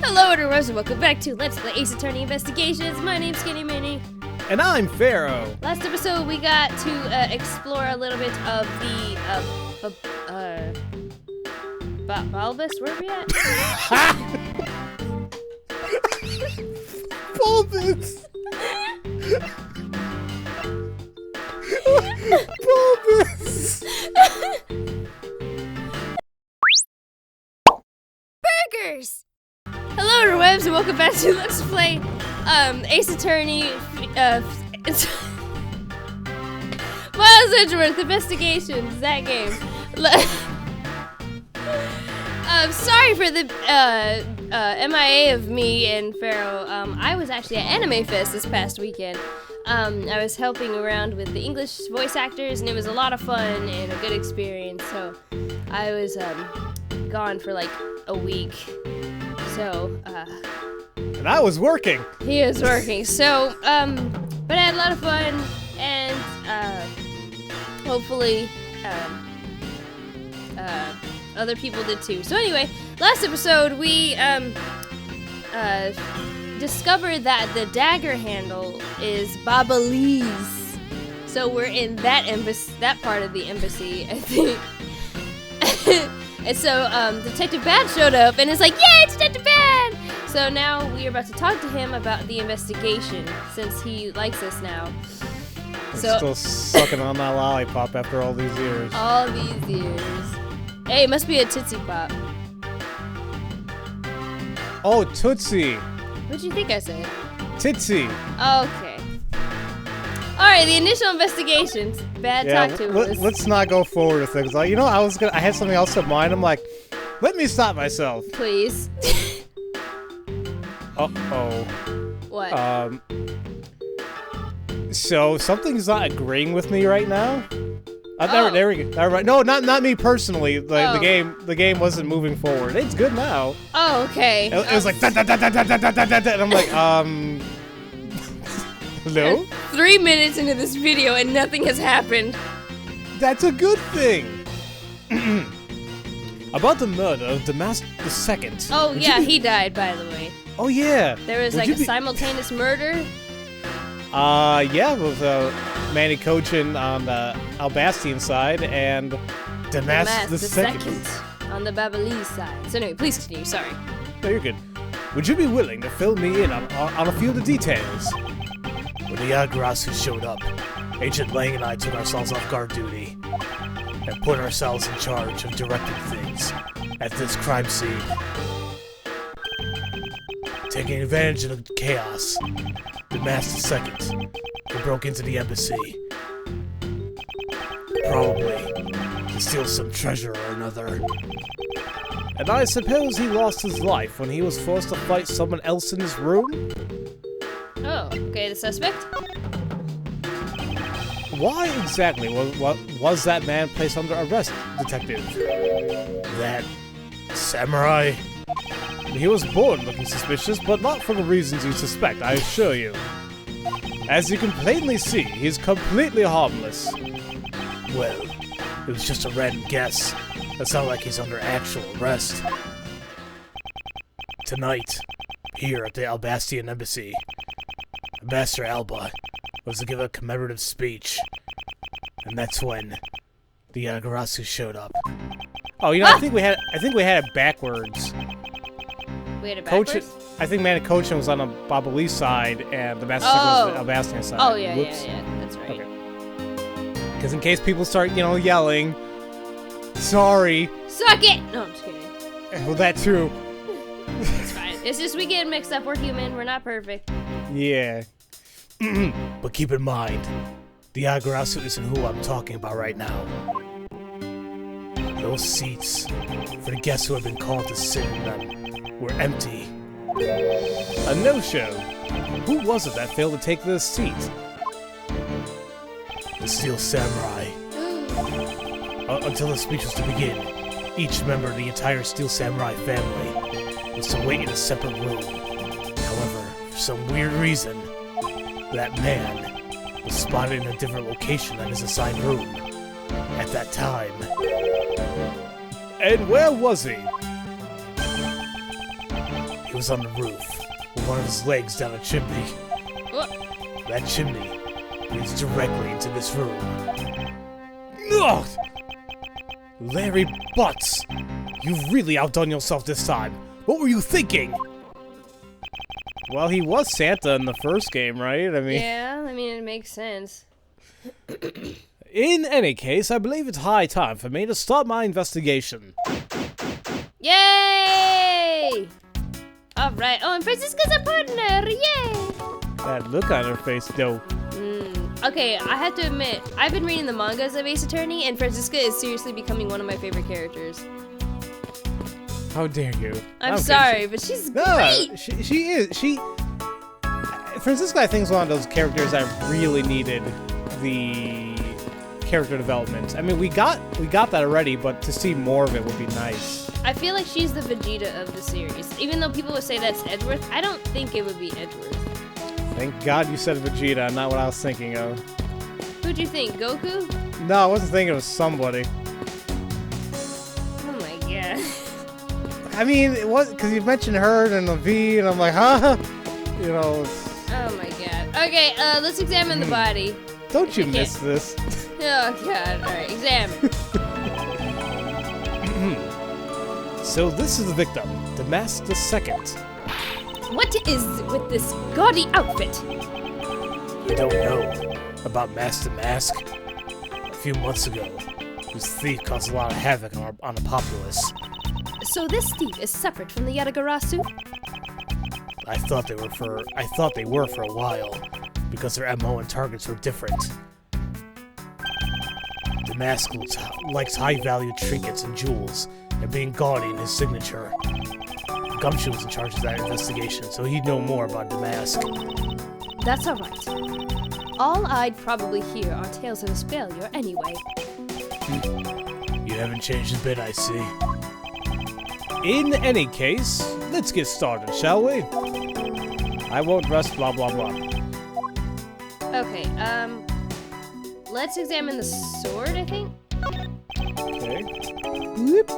Hello everyone, and welcome back to Let's Play Ace Attorney Investigations. My name's SkiniMini. And I'm Pharaoh. Last episode we got to explore a little bit of the Bahlbus. Where are we at? Bahlbus. Bahlbus. Burgers. Hello interwebs, and welcome back to Let's Play Ace Attorney Miles Edgeworth Investigations, that game. Sorry for the MIA of me and Pharaoh. I was actually at Anime Fest this past weekend. I was helping around with the English voice actors, and it was a lot of fun and a good experience. So I was gone for like a week. So and I was working. He was working. So but I had a lot of fun, and hopefully other people did too. So anyway, last episode we discovered that the dagger handle is Bahlbus. So we're in that embassy, that part of the embassy, I think. And so Detective Bad showed up and is like, "Yay, Detective Bad!" So now we are about to talk to him about the investigation, since he likes us now. So still sucking on that lollipop after all these years. All these years. Hey, it must be a Tootsie Pop. Oh, Tootsie. What'd you think I said? Titsy. Okay. Alright, the initial investigations. Bad talk to us. Let's not go forward with things. Like, you know, I had something else in mind. I'm like, let me stop myself. Please. Uh-oh. What? So something's not agreeing with me right now. Oh. There we go. Right. No, not me personally. Oh. The game wasn't moving forward. It's good now. Oh, okay. It was like da da da da da da da da da, and I'm like, hello? 3 minutes into this video and nothing has happened. That's a good thing. About the murder of Damas II. Oh yeah, he died, by the way. Oh yeah. There was like a simultaneous murder. Yeah, it was Manny Cochin on the Albastian side and Damas II on the Bahlbus side. So anyway, please continue. Sorry. No, you're good. Would you be willing to fill me in on a few of the details? When the Yagarasu showed up, Agent Lang and I took ourselves off guard duty and put ourselves in charge of directing things at this crime scene. Taking advantage of the chaos, Damas II broke into the embassy. Probably to steal some treasure or another. And I suppose he lost his life when he was forced to fight someone else in his room? Oh, okay, the suspect? Why exactly was that man placed under arrest, Detective? That samurai? He was born looking suspicious, but not for the reasons you suspect, I assure you. As you can plainly see, he's completely harmless. Well, it was just a random guess. It's not like he's under actual arrest. Tonight, here at the Albastian Embassy, Ambassador Alba was to give a commemorative speech, and that's when the Yagarasu showed up. Oh, you know, I think we had it backwards. We had it backwards? I think Manny Cochin was on the Bahlbus side, and the Master was on the Albastian side. Oh, yeah, Whoops. yeah, that's right. Okay. Because in case people start, you know, yelling, sorry. Suck it! No, I'm just kidding. Well, that too. It's fine. It's just we get mixed up. We're human. We're not perfect. Yeah. But keep in mind, the Yagarasu isn't who I'm talking about right now. Those seats, for the guests who have been called to sit in them, were empty. A no-show. Who was it that failed to take this seat? The Steel Samurai. Until the speech was to begin, each member of the entire Steel Samurai family was to wait in a separate room. However, for some weird reason, that man was spotted in a different location than his assigned room at that time. And where was he? He was on the roof, with one of his legs down a chimney. What? That chimney leads directly into this room. Ugh! Larry Butts! You've really outdone yourself this time. What were you thinking? Well, he was Santa in the first game, right? Yeah, I mean, it makes sense. In any case, I believe it's high time for me to start my investigation. Yay! Alright. Oh, and Francisca's a partner! Yay! That look on her face, though. Okay, I have to admit, I've been reading the mangas of Ace Attorney, and Francisca is seriously becoming one of my favorite characters. How dare you? I'm sorry, but she's great! She is. Francisca, I think, is one of those characters that really needed the character development. I mean, we got that already, but to see more of it would be nice. I feel like she's the Vegeta of the series. Even though people would say that's Edgeworth, I don't think it would be Edgeworth. Thank God you said Vegeta, not what I was thinking of. Who'd you think, Goku? No, I wasn't thinking of somebody. Oh my god. I mean, it was because you mentioned her and the V, and I'm like, huh? You know. Oh my god. Okay, let's examine the body. Don't you miss this? Oh god. Alright, examine. So this is the victim, the Mask the Second. What is with this gaudy outfit? You don't know about Master Mask? A few months ago, this thief caused a lot of havoc on the populace. So this thief is separate from the Yatagarasu? I thought they were for a while, because their MO and targets were different. The Mask likes high-value trinkets and jewels, and being gaudy in his signature. Gumshoe was in charge of that investigation, so he'd know more about the Mask. That's alright. All I'd probably hear are tales of his failure anyway. You haven't changed a bit, I see. In any case, let's get started, shall we? I won't rest, blah blah blah. Okay, let's examine the sword, I think? Okay. Whoop.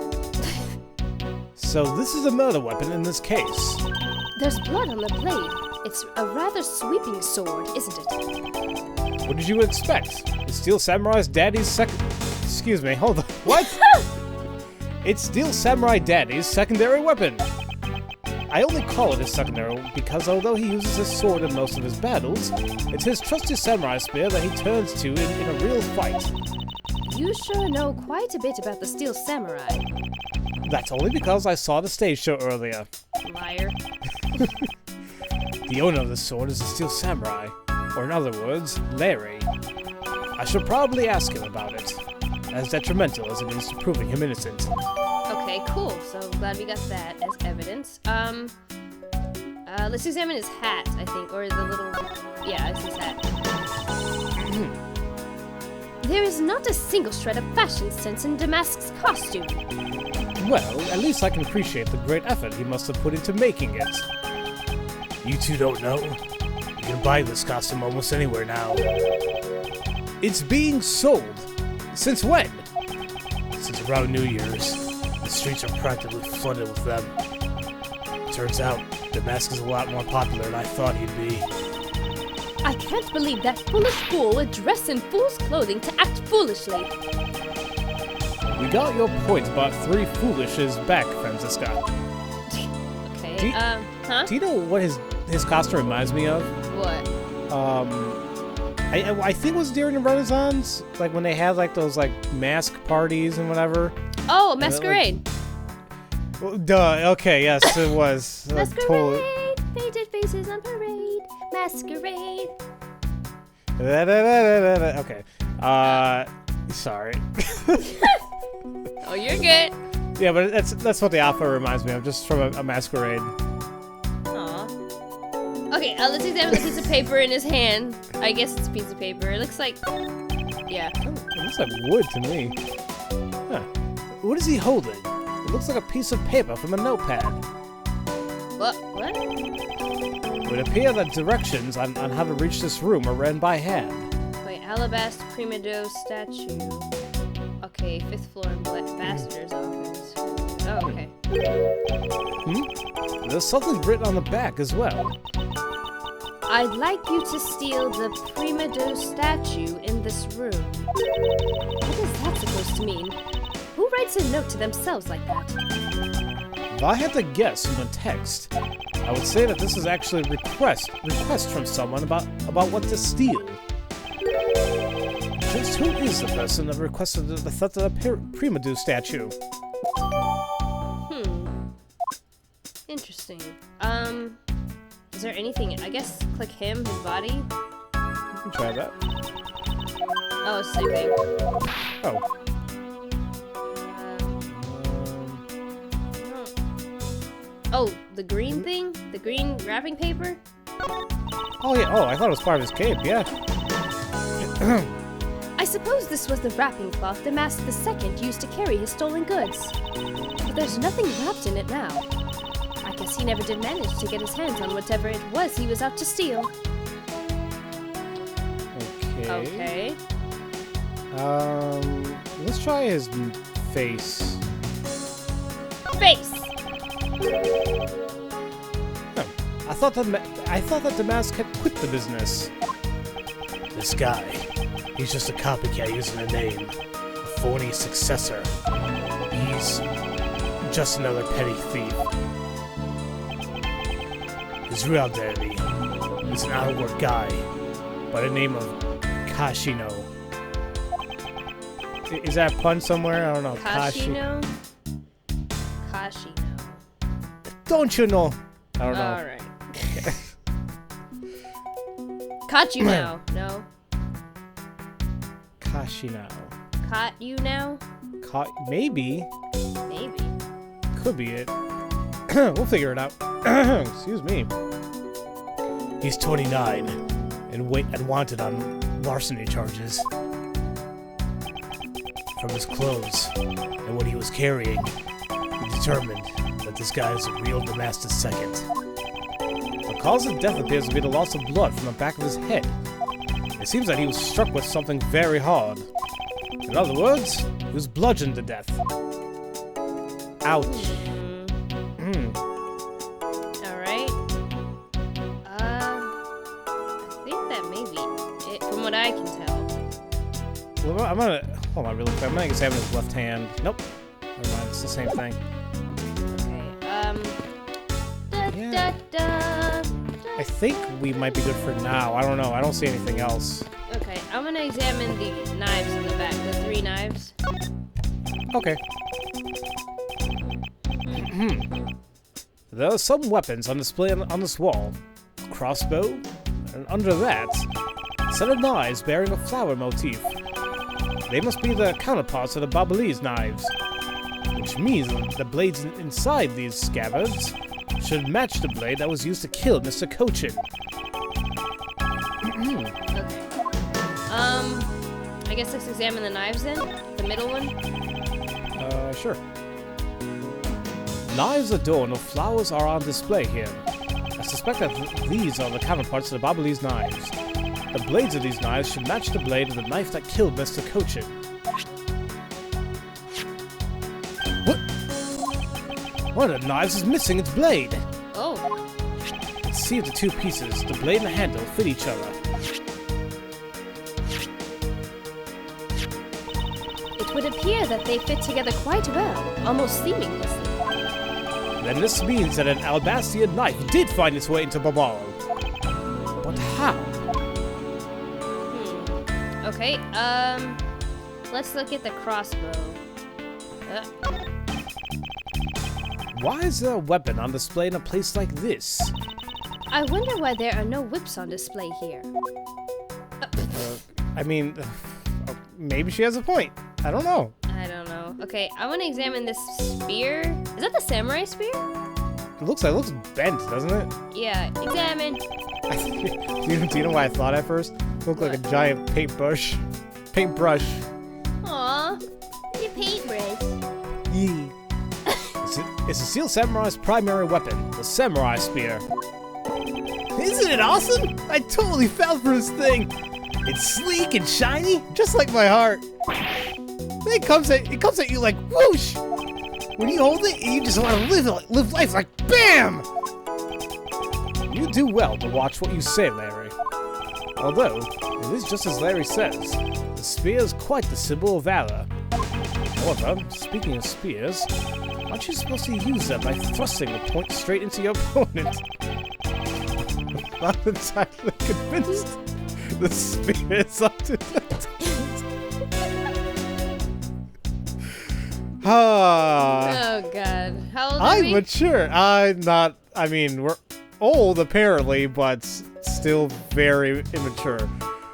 So this is a murder weapon in this case. There's blood on the blade. It's a rather sweeping sword, isn't it? What did you expect? It's Steel Samurai's daddy's Excuse me, hold on. What? It's Steel Samurai Daddy's secondary weapon. I only call it a secondary because although he uses his sword in most of his battles, it's his trusty samurai spear that he turns to in a real fight. You sure know quite a bit about the Steel Samurai. That's only because I saw the stage show earlier. Liar. The owner of the sword is the Steel Samurai, or in other words, Larry. I should probably ask him about it, as detrimental as it is to proving him innocent. Okay, cool. So glad we got that as evidence. Let's examine his hat, I think, or the little... Yeah, it's his hat. There is not a single shred of fashion sense in Damask's costume. Well, at least I can appreciate the great effort he must have put into making it. You two don't know? You can buy this costume almost anywhere now. It's being sold. Since when? Since around New Year's. The streets are practically flooded with them. Turns out, the mask is a lot more popular than I thought he'd be. I can't believe that foolish fool would dress in fool's clothing to act foolishly. We got your point about 3 foolishes back, Francisca. Okay, huh? Do you know what his costume reminds me of? What? I think it was during the Renaissance, like when they had like those like mask parties and whatever. Oh, masquerade. Well, duh. Okay, yes, it was. Masquerade, painted faces on parade. Masquerade. Okay. Sorry. Oh, you're good. Yeah, but that's what the alpha reminds me of, just from a masquerade. Aw. Okay, let's examine the piece of paper in his hand. I guess it's a piece of paper. It looks like... Yeah. Oh, it looks like wood to me. Huh. What is he holding? It looks like a piece of paper from a notepad. What? It would appear that directions on how to reach this room are written by hand. Wait, Alabaster Prima Doe statue. Okay, 5th floor ambassador's office. Oh, okay. there's something written on the back as well. I'd like you to steal the Prima Dose statue in this room. What is that supposed to mean? Who writes a note to themselves like that? If I had to guess from the text, I would say that this is actually a request from someone about what to steal. Just who is the person that requested the theft of the Prima Dose statue? Interesting. Is there anything? I guess click him, his body. You can try that. Oh, sleeping. Oh. Oh, the green thing? The green wrapping paper? Oh yeah. Oh, I thought it was part of his cape. Yeah. I suppose this was the wrapping cloth the Mask II used to carry his stolen goods. But there's nothing wrapped in it now. I guess he never did manage to get his hands on whatever it was he was out to steal. Okay. Let's try his face. Face! I thought that the Mask had quit the business. This guy, he's just a copycat using a name, a phony successor. He's just another petty thief. His real identity is an outward guy by the name of Kashino. Is that a pun somewhere? I don't know. Kashino? Kashino. Don't you know? I don't know. Alright. Caught you now. No. Kashino. Caught you now? Maybe. Maybe. Could be it. We'll figure it out. Excuse me. He's 29 and wanted on larceny charges. From his clothes and what he was carrying, we determined that this guy is a real Bahlbus II. The cause of death appears to be the loss of blood from the back of his head. It seems that he was struck with something very hard. In other words, he was bludgeoned to death. Ouch. Alright. I think that may be it, from what I can tell. Well, I'm gonna... Hold on really quick. I'm gonna examine his left hand. Nope. Never mind. It's the same thing. Okay, I think we might be good for now. I don't know. I don't see anything else. Okay, I'm gonna examine the knives in the back, the 3 knives. Okay. There are some weapons on display on this wall. A crossbow, and under that, a set of knives bearing a flower motif. They must be the counterparts of the Bahlbus knives, which means that the blades inside these scabbards should match the blade that was used to kill Mr. Cochin. Okay. I guess let's examine the knives then? The middle one? Sure. Knives adorned with flowers are on display here. I suspect that these are the counterparts of the Bahlbus knives. The blades of these knives should match the blade of the knife that killed Mr. Cochin. What? One of the knives is missing its blade. Oh. Let's see if the two pieces, the blade and the handle, fit each other. It would appear that they fit together quite well, almost seamlessly. Then this means that an Albastian knife did find its way into Babal. But how? Okay, let's look at the crossbow. Why is there a weapon on display in a place like this? I wonder why there are no whips on display here. I mean, maybe she has a point. I don't know. I don't know. Okay, I want to examine this spear. Is that the samurai spear? It looks bent, doesn't it? Yeah, examine. Do you know why I thought at first? It looked like a giant paintbrush. Aw, your paintbrush. Yee. It's a Steel Samurai's primary weapon, the samurai spear. Isn't it awesome? I totally fell for this thing. It's sleek and shiny, just like my heart. It comes at you like whoosh. When you hold it, you just want to live life like BAM! You do well to watch what you say, Larry. Although, it is just as Larry says, the spear is quite the symbol of valor. However, speaking of spears, aren't you supposed to use them by thrusting the point straight into your opponent? I'm not entirely convinced the spear is up to that. Oh god. How old are I'm we? mature. I'm not. I mean, we're old apparently, but still very immature.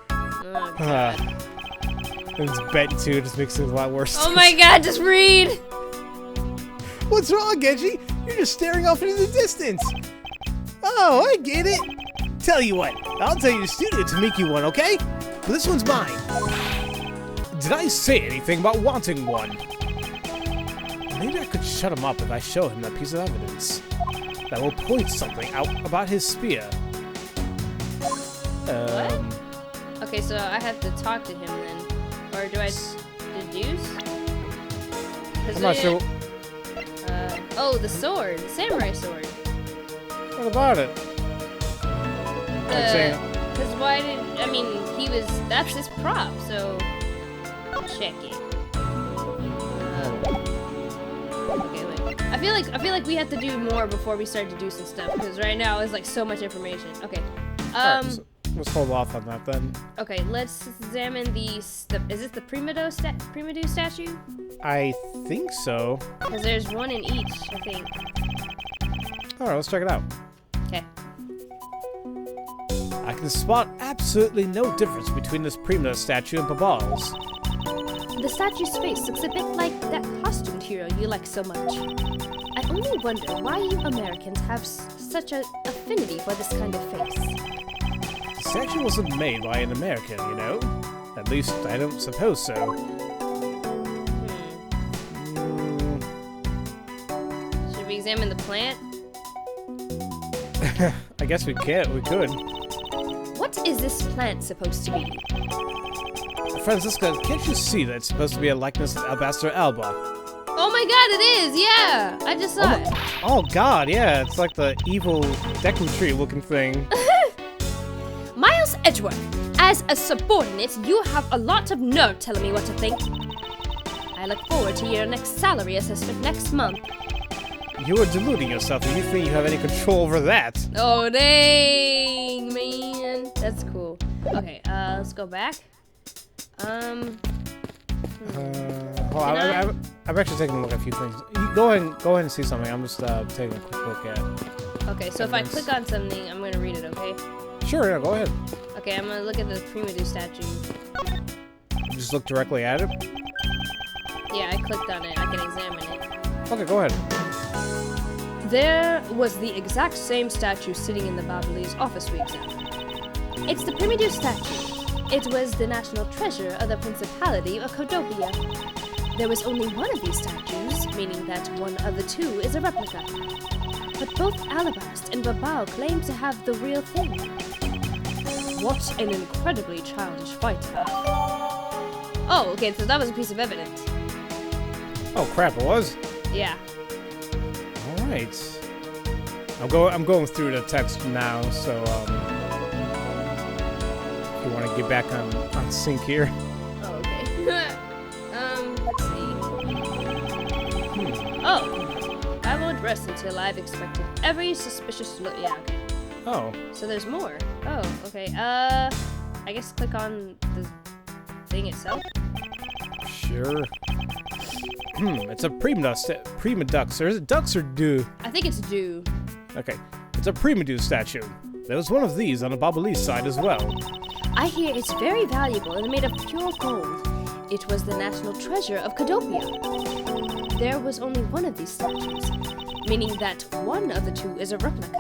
Oh god. And it's bet too, just makes it a lot worse. Oh my god, just read! What's wrong, Genji? You're just staring off into the distance. Oh, I get it. Tell you what, I'll tell your studio to make you one, okay? But this one's mine. Did I say anything about wanting one? Maybe I could shut him up if I show him that piece of evidence. That will point something out about his spear. What? Okay, so I have to talk to him then. Or do I deduce? I'm not sure. Oh, the sword. The samurai sword. What about it? Because why did... I mean, that's his prop, so... Check it. Okay, wait. I feel like we have to do more before we start deducing stuff, because right now it's like so much information. Okay. Alright, let's hold off on that then. Okay, let's examine is this the Primadou statue? I think so. Because there's one in each, I think. Alright, let's check it out. Okay. I can spot absolutely no difference between this Primadou statue and Bahlbus. The statue's face looks a bit like that costumed hero you like so much. I only wonder why you Americans have such an affinity for this kind of face. The statue wasn't made by an American, you know? At least, I don't suppose so. Should we examine the plant? I guess we could. What is this plant supposed to be? Francisca, can't you see that it's supposed to be a likeness of Alabaster Alba? Oh my god, it is! Yeah! I just saw it. Oh god, yeah, it's like the evil Deku Tree looking thing. Miles Edgeworth, as a subordinate, you have a lot of nerve telling me what to think. I look forward to your next salary assessment next month. You are deluding yourself if you think you have any control over that. Oh, dang, man. That's cool. Okay, let's go back. Hold on, I'm actually taking a look at a few things. You go ahead and see something. I'm just taking a quick look at. Okay, so if I click on something, I'm gonna read it. Okay. Sure, yeah, go ahead. Okay, I'm gonna look at the Primadou statue. Just look directly at it. Yeah, I clicked on it. I can examine it. Okay, go ahead. There was the exact same statue sitting in the Bahlbus office we examined. It's the Primadou statue. It was the national treasure of the Principality of Codopia. There was only one of these statues, meaning that one of the two is a replica. But both Alabaster and Bahlbus claim to have the real thing. What an incredibly childish fight to have. Oh, okay, so that was a piece of evidence. Oh crap, it was? Yeah. Alright. I'm going through the text now, so if you want to get back on sync here. Oh, okay. Let's see. Oh, I won't rest until I've expected every suspicious look. Yeah, okay. Oh. So there's more. Oh, okay. I guess click on the thing itself. Sure. It's a Primadux. Or is it ducks or do? I think it's do. Okay. It's a Primadou statue. There was one of these on the Bahlbus side as well. I hear it's very valuable and made of pure gold. It was the national treasure of Codopia. There was only one of these statues, meaning that one of the two is a replica.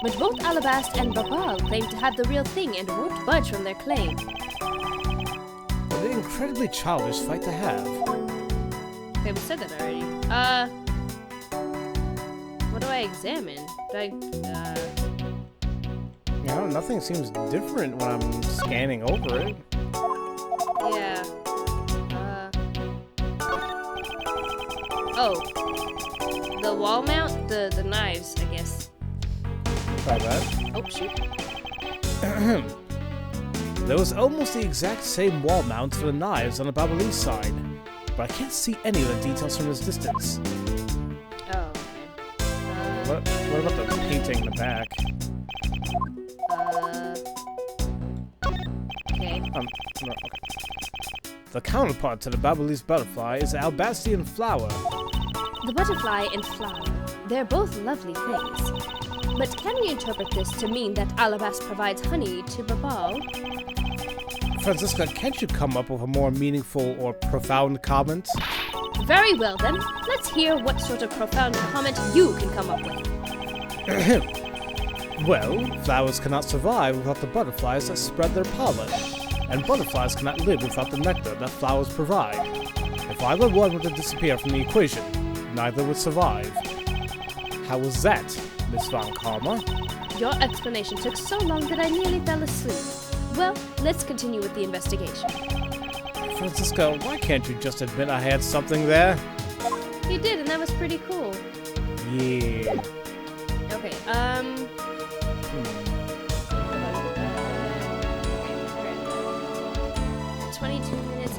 But both Alabaster and Bahlbus claim to have the real thing and won't budge from their claim. What an incredibly childish fight to have. Okay, we said that already. What do I examine? You know, nothing seems different when I'm scanning over it. Yeah. Oh, wall mount, the knives, I guess. Try that. Oh, shoot. There was almost the exact same wall mount for the knives on the Bahlbus side, but I can't see any of the details from this distance. Oh, okay. What about the painting in the back? Okay. No, okay. The counterpart to the Bahlbus butterfly is the Albastian flower. The butterfly and flower, they're both lovely things. But can we interpret this to mean that Alabas provides honey to Babal? Franziska, can't you come up with a more meaningful or profound comment? Very well then, let's hear what sort of profound comment you can come up with. Well, flowers cannot survive without the butterflies that spread their pollen, and butterflies cannot live without the nectar that flowers provide. If either one were to disappear from the equation, neither would survive. How was that, Miss Von Karma? Your explanation took so long that I nearly fell asleep. Well, let's continue with the investigation. Franziska, why can't you just admit I had something there? You did, and that was pretty cool. Yeah. Okay, 22 minutes.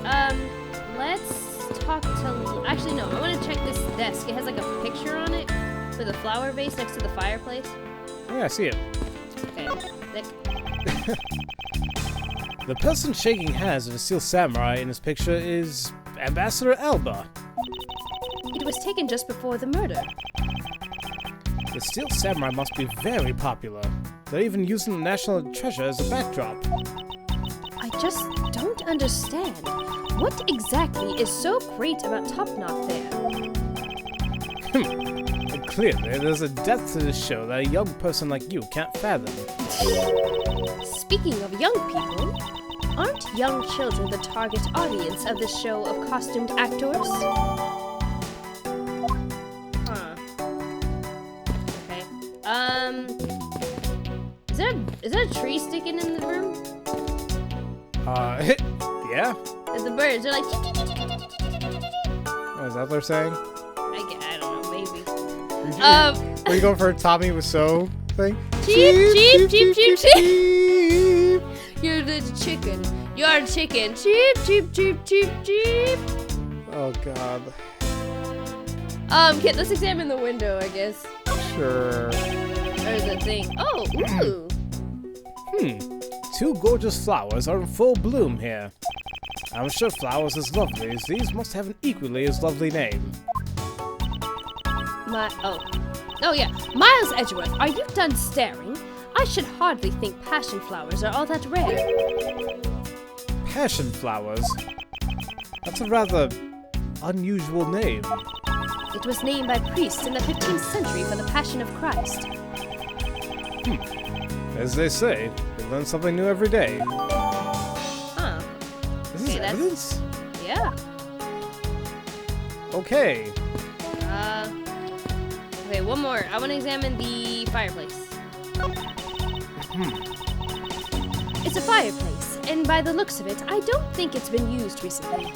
Let's talk to... Actually, no, I want to check this desk. It has like a picture on it with a flower vase next to the fireplace. Oh, yeah, I see it. Okay, thick. The person shaking hands with the Steel Samurai in this picture is Ambassador Alba. It was taken just before the murder. The Steel Samurai must be very popular. They're even using the National Treasure as a backdrop. I just don't understand. What exactly is so great about Top Knot there? Clearly, there's a depth to this show that a young person like you can't fathom. Speaking of young people, aren't young children the target audience of this show of costumed actors? Huh. Okay. Is there a tree sticking in the room? Yeah? And the birds are like... Is that what they're saying? I don't know, maybe. Are you going for a Tommy Wiseau thing? Cheep, cheep, cheep, cheep, cheep. You're the chicken. You're a chicken. Cheep, cheep, cheep, cheep, cheep. Oh, God. Kid, let's examine the window, I guess. Sure. Or the thing. Oh, ooh. Two gorgeous flowers are in full bloom here. I'm sure flowers as lovely as these must have an equally as lovely name. Oh yeah. Miles Edgeworth, are you done staring? I should hardly think passion flowers are all that rare. Passion flowers? That's a rather unusual name. It was named by priests in the 15th century for the Passion of Christ. As they say, we learn something new every day. Huh. This is evidence? Yeah. Okay. Okay, one more. I want to examine the fireplace. It's a fireplace, and by the looks of it, I don't think it's been used recently.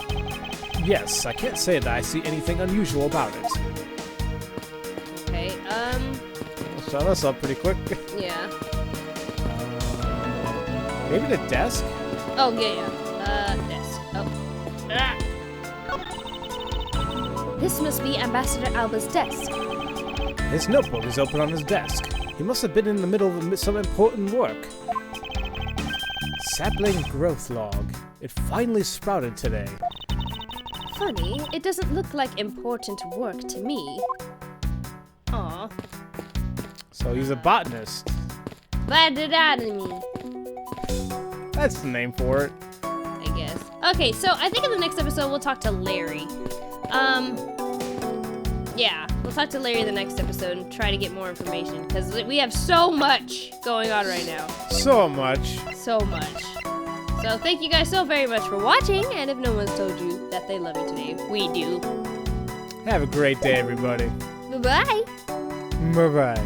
Yes, I can't say that I see anything unusual about it. Okay, We'll shut us up pretty quick. yeah. Maybe the desk? Oh, yeah. Desk. Oh. This must be Ambassador Alba's desk. His notebook is open on his desk. He must have been in the middle of some important work. Sapling growth log. It finally sprouted today. Funny, it doesn't look like important work to me. Aw. So he's a botanist. Botany, That's the name for it. I guess. Okay, so I think in the next episode we'll talk to Larry. Yeah, we'll talk to Larry in the next episode and try to get more information, because we have so much going on right now. So much. So much. So thank you guys so very much for watching, and if no one's told you that they love you today, we do. Have a great day, everybody. Bye-bye. Bye-bye.